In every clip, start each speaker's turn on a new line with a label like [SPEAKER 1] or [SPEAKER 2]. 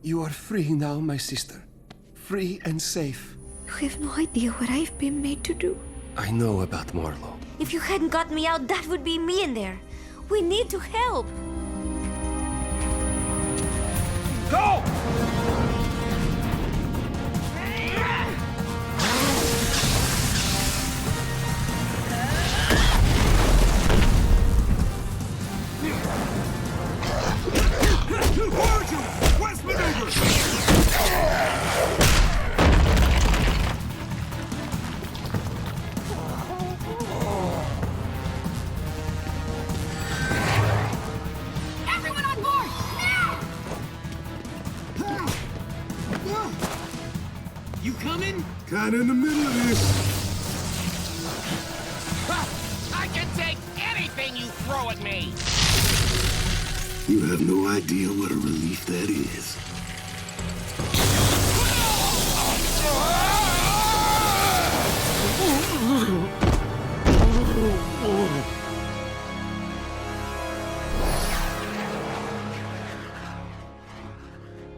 [SPEAKER 1] You are free now, my sister. Free and safe.
[SPEAKER 2] You have no idea what I've been made to do.
[SPEAKER 1] I know about Marlowe.
[SPEAKER 2] If you hadn't got me out, that would be me in there. We need to help.
[SPEAKER 1] Go!
[SPEAKER 3] West maneuver!
[SPEAKER 4] Everyone on board! Now!
[SPEAKER 3] You coming? Kinda in the middle of this.
[SPEAKER 5] I can take anything you throw at me!
[SPEAKER 3] You have no idea what a relief that is.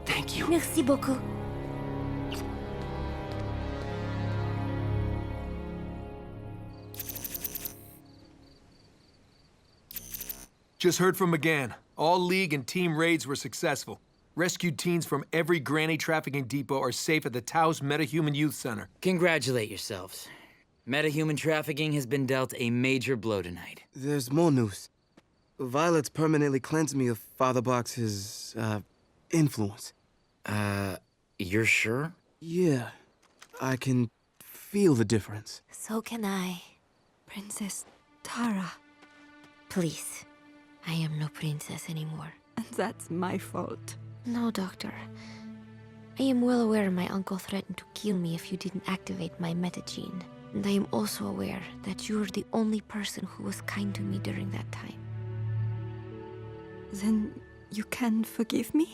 [SPEAKER 1] Thank you.
[SPEAKER 2] Merci beaucoup.
[SPEAKER 6] Just heard from McGann. All League and team raids were successful. Rescued teens from every granny trafficking depot are safe at the Taos Metahuman Youth Center.
[SPEAKER 7] Congratulate yourselves. Metahuman trafficking has been dealt a major blow tonight.
[SPEAKER 8] There's more news. Violet's permanently cleansed me of Father Box's, influence.
[SPEAKER 7] You're sure?
[SPEAKER 8] Yeah, I can feel the difference.
[SPEAKER 2] So can I.
[SPEAKER 9] Princess Tara.
[SPEAKER 2] Please. I am no princess anymore.
[SPEAKER 9] And that's my fault.
[SPEAKER 2] No, Doctor. I am well aware my uncle threatened to kill me if you didn't activate my metagene. And I am also aware that you're the only person who was kind to me during that time.
[SPEAKER 9] Then you can forgive me?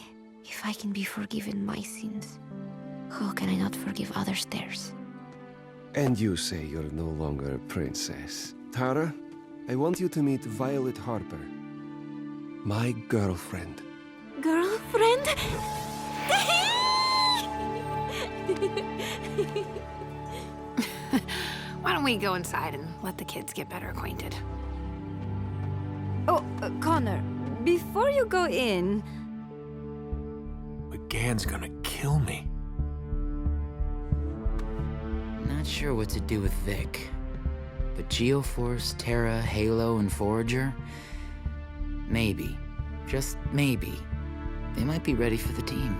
[SPEAKER 2] If I can be forgiven my sins, how can I not forgive others theirs?
[SPEAKER 1] And you say you're no longer a princess. Tara, I want you to meet Violet Harper. My girlfriend.
[SPEAKER 2] Girlfriend?
[SPEAKER 4] Why don't we go inside and let the kids get better acquainted?
[SPEAKER 9] Oh, Connor, before you go in...
[SPEAKER 6] McGann's gonna kill me.
[SPEAKER 7] Not sure what to do with Vic. But Geoforce, Terra, Halo, and Forager? Maybe, just maybe, they might be ready for the team.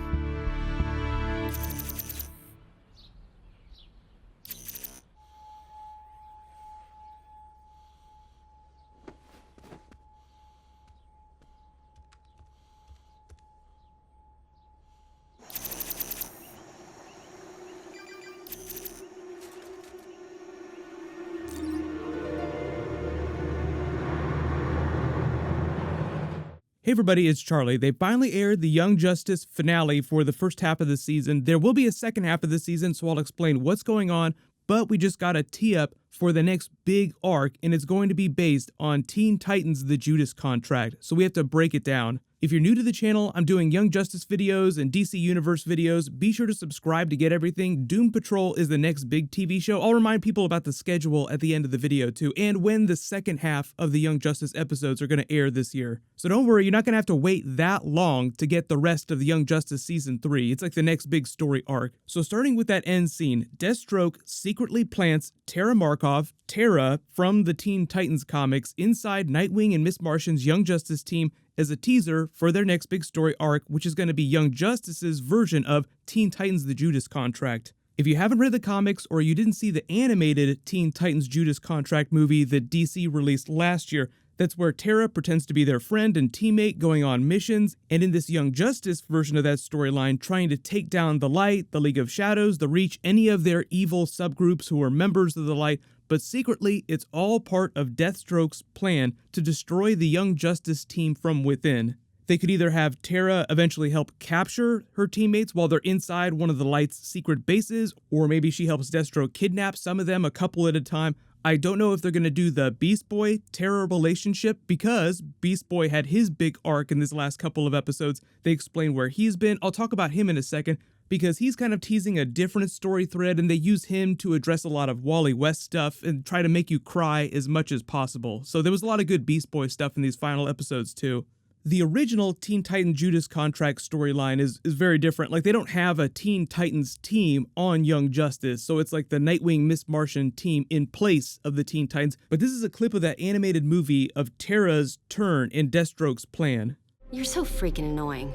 [SPEAKER 10] Hey everybody, it's Charlie. They finally aired the Young Justice finale for the first half of the season. There will be a second half of the season, so I'll explain what's going on, but we just got a tee-up for the next big arc, and it's going to be based on Teen Titans The Judas Contract, so we have to break it down. If you're new to the channel, I'm doing Young Justice videos and DC Universe videos. Be sure to subscribe to get everything. Doom Patrol is the next big TV show. I'll remind people about the schedule at the end of the video too, and when the second half of the Young Justice episodes are going to air this year. So don't worry, you're not going to have to wait that long to get the rest of the Young Justice Season 3. It's like the next big story arc. So starting with that end scene, Deathstroke secretly plants Tara Markov, Tara from the Teen Titans comics, inside Nightwing and Miss Martian's Young Justice team as a teaser for their next big story arc, which is going to be Young Justice's version of Teen Titans The Judas Contract. If you haven't read the comics or you didn't see the animated Teen Titans Judas Contract movie that DC released last year, that's where Tara pretends to be their friend and teammate going on missions, and in this Young Justice version of that storyline, trying to take down the Light, the League of Shadows, the Reach, any of their evil subgroups who are members of the Light, but secretly, it's all part of Deathstroke's plan to destroy the Young Justice team from within. They could either have Tara eventually help capture her teammates while they're inside one of the Light's secret bases, or maybe she helps Deathstroke kidnap some of them a couple at a time. I don't know if they're going to do the Beast Boy Terra relationship because Beast Boy had his big arc in this last couple of episodes. They explain where he's been. I'll talk about him in a second because he's kind of teasing a different story thread, and they use him to address a lot of Wally West stuff and try to make you cry as much as possible. So there was a lot of good Beast Boy stuff in these final episodes too. The original Teen Titan Judas contract storyline is very different. Like, they don't have a Teen Titans team on Young Justice, so it's like the Nightwing Miss Martian team in place of the Teen Titans. But this is a clip of that animated movie of Terra's turn in Deathstroke's plan.
[SPEAKER 11] You're so freaking annoying.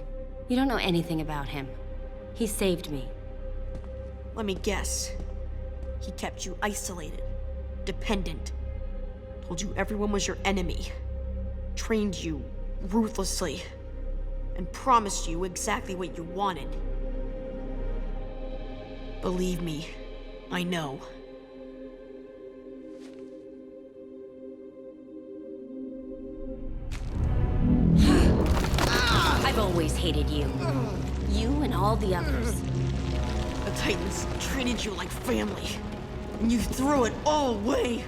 [SPEAKER 11] You don't know anything about him. He saved me.
[SPEAKER 12] Let me guess. He kept you isolated, dependent, told you everyone was your enemy, trained you ruthlessly, and promised you exactly what you wanted. Believe me, I know.
[SPEAKER 11] I've always hated you. You and all the others.
[SPEAKER 12] The Titans treated you like family, and you threw it all away.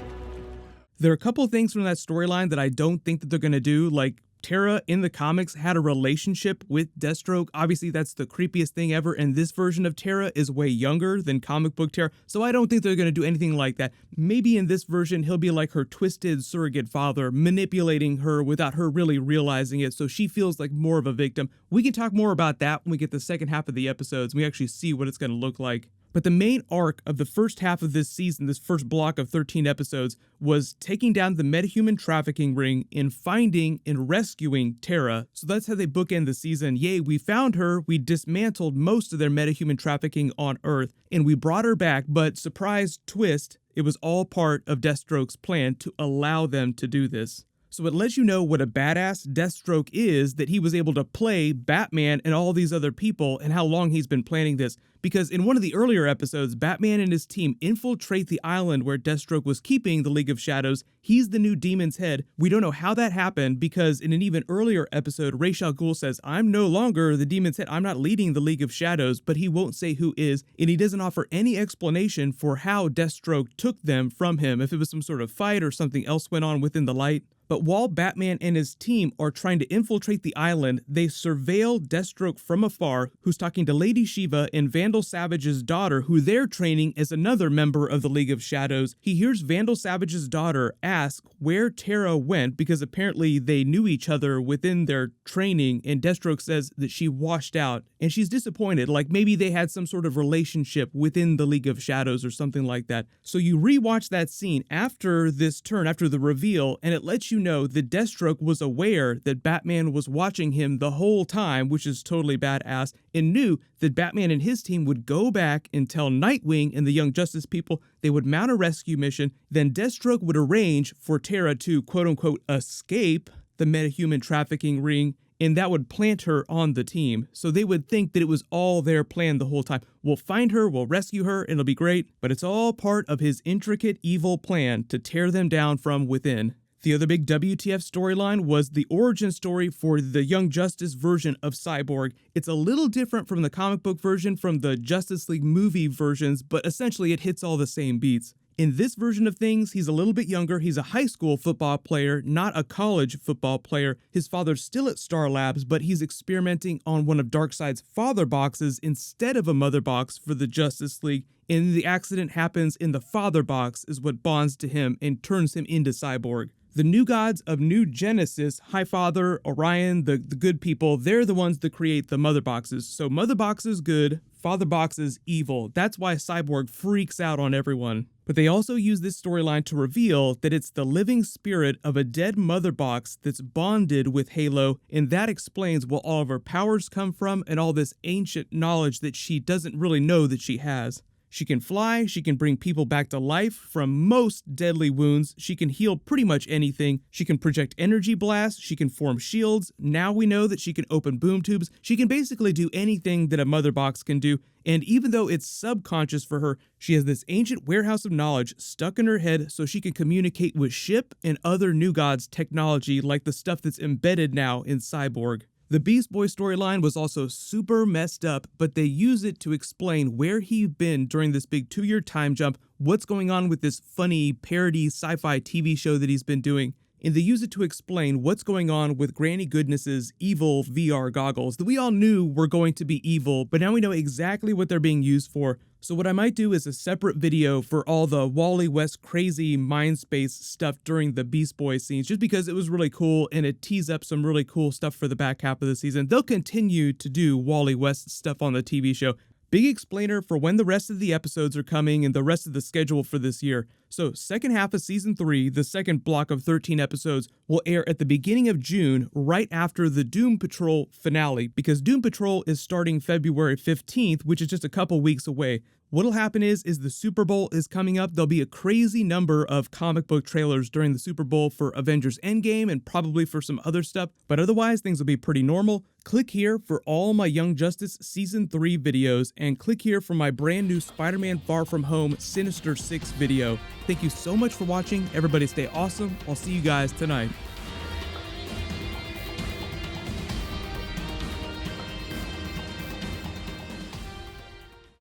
[SPEAKER 10] There are a couple of things from that storyline that I don't think that they're going to do, like Terra in the comics had a relationship with Deathstroke. Obviously, that's the creepiest thing ever, and this version of Terra is way younger than comic book Terra, so I don't think they're going to do anything like that. Maybe in this version, he'll be like her twisted surrogate father, manipulating her without her really realizing it, so she feels like more of a victim. We can talk more about that when we get the second half of the episodes, and we actually see what it's going to look like. But the main arc of the first half of this season, this first block of 13 episodes, was taking down the metahuman trafficking ring and finding and rescuing Terra. So that's how they bookend the season. Yay, we found her, we dismantled most of their metahuman trafficking on Earth, and we brought her back, but surprise twist, it was all part of Deathstroke's plan to allow them to do this. So it lets you know what a badass Deathstroke is, that he was able to play Batman and all these other people, and how long he's been planning this. Because in one of the earlier episodes, Batman and his team infiltrate the island where Deathstroke was keeping the League of Shadows. He's the new demon's head. We don't know how that happened because in an even earlier episode, Ra's al Ghul says, I'm no longer the demon's head. I'm not leading the League of Shadows, but he won't say who is, and he doesn't offer any explanation for how Deathstroke took them from him, if it was some sort of fight or something else went on within the light. But while Batman and his team are trying to infiltrate the island, they surveil Deathstroke from afar, who's talking to Lady Shiva and Vandal Savage's daughter, who they're training as another member of the League of Shadows. He hears Vandal Savage's daughter ask where Terra went, because apparently they knew each other within their training, and Deathstroke says that she washed out, and she's disappointed, like maybe they had some sort of relationship within the League of Shadows or something like that. So you rewatch that scene after this turn, after the reveal, and it lets you know that Deathstroke was aware that Batman was watching him the whole time, which is totally badass, and knew that Batman and his team would go back and tell Nightwing and the Young Justice people they would mount a rescue mission, then Deathstroke would arrange for Terra to quote-unquote escape the metahuman trafficking ring, and that would plant her on the team. So they would think that it was all their plan the whole time. We'll find her, we'll rescue her, and it'll be great, but it's all part of his intricate evil plan to tear them down from within. The other big WTF storyline was the origin story for the Young Justice version of Cyborg. It's a little different from the comic book version from the Justice League movie versions, but essentially it hits all the same beats. In this version of things, he's a little bit younger. He's a high school football player, not a college football player. His father's still at Star Labs, but he's experimenting on one of Darkseid's father boxes instead of a mother box for the Justice League. And the accident happens in the father box is what bonds to him and turns him into Cyborg. The new gods of New Genesis, Highfather, Orion, the good people, they're the ones that create the mother boxes. So mother box is good, father box is evil. That's why Cyborg freaks out on everyone. But they also use this storyline to reveal that it's the living spirit of a dead mother box that's bonded with Halo, and that explains where all of her powers come from and all this ancient knowledge that she doesn't really know that she has. She can fly, she can bring people back to life from most deadly wounds, she can heal pretty much anything, she can project energy blasts, she can form shields, now we know that she can open boom tubes, she can basically do anything that a mother box can do, and even though it's subconscious for her, she has this ancient warehouse of knowledge stuck in her head so she can communicate with SHIP and other New Gods technology like the stuff that's embedded now in Cyborg. The Beast Boy storyline was also super messed up, but they use it to explain where he'd been during this big 2-year time jump what's going on with this funny parody sci-fi TV show that he's been doing. And they use it to explain what's going on with Granny Goodness's evil VR goggles that we all knew were going to be evil, but now we know exactly what they're being used for. So what I might do is a separate video for all the Wally West crazy mind space stuff during the Beast Boys scenes, just because it was really cool and it tees up some really cool stuff for the back half of the season. They'll continue to do Wally West stuff on the TV show. Big explainer for when the rest of the episodes are coming and the rest of the schedule for this year. So second half of season 3, the second block of 13 episodes, will air at the beginning of June, right after the Doom Patrol finale, because Doom Patrol is starting February 15th, which is just a couple weeks away. What'll happen is the Super Bowl is coming up. There'll be a crazy number of comic book trailers during the Super Bowl for Avengers Endgame and probably for some other stuff, but otherwise things will be pretty normal. Click here for all my Young Justice Season 3 videos, and click here for my brand new Spider-Man Far From Home Sinister 6 video. Thank you so much for watching. Everybody stay awesome. I'll see you guys tonight.